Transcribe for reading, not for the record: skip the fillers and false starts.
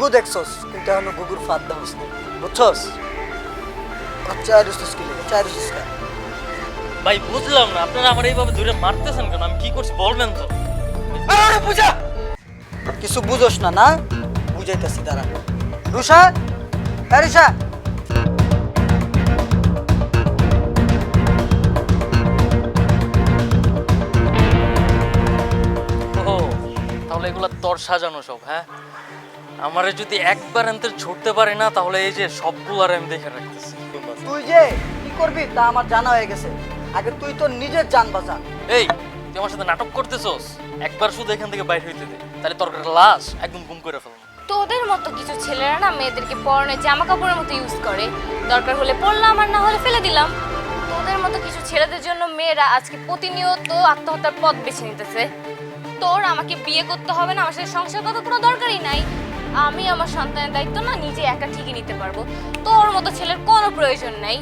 গুগু দেখছস কিন্তু এখনো গুগুর ফাঁদ দাওস না বুঝছস আচ্ছা রুসুস কি লাগে চাই রুসুস কা ভাই বুঝলাম না আপনারা আমার এইভাবে ধরে মারতেছেন কেন? আমি কি করছি বলবেন তো? আরে বুঝা কিছু বুঝোস না না বুঝাইতাছি দাঁড়া রুষা হ্যাঁ রুষা ও তাহলে এগুলা তোর সাজানো সব, হ্যাঁ? আমারে যদি একবার এনতে ছুটতে পারি না তাহলে এই যে সবগুলার আমি দেখে রাখতেছি। তুই যে কি করবি তা আমার জানা হয়ে গেছে আগে তুই তো নিজের জান বাঁচা এই তুই আমার সাথে নাটক করতেছস? একবার শুধু এখান থেকে বাইরে হইতে দে, তাহলে তোর লাশ একদম গুম করে ফেলবো। তোদের মতো কিছু ছেলেরা না মেয়েদেরকে পরনে জামা কাপড়ের মতো ইউজ করে, দরকার হলে পরলাম আর না হলে ফেলে দিলাম। তোদের মতো কিছু ছেলেদের জন্য মেয়েরা আজকে প্রতিনিয়ত আত্মহত্যার পথ বেছে নিতেছে। তোর আমাকে বিয়ে করতে হবে না, আমার সাথে সংসার করার কোনো দরকারই নাই। আমি আমার সন্তানের দায়িত্ব না নিজে একা ঠিকই নিতে পারবো, তোর মতো ছেলের কোনো প্রয়োজন নাই।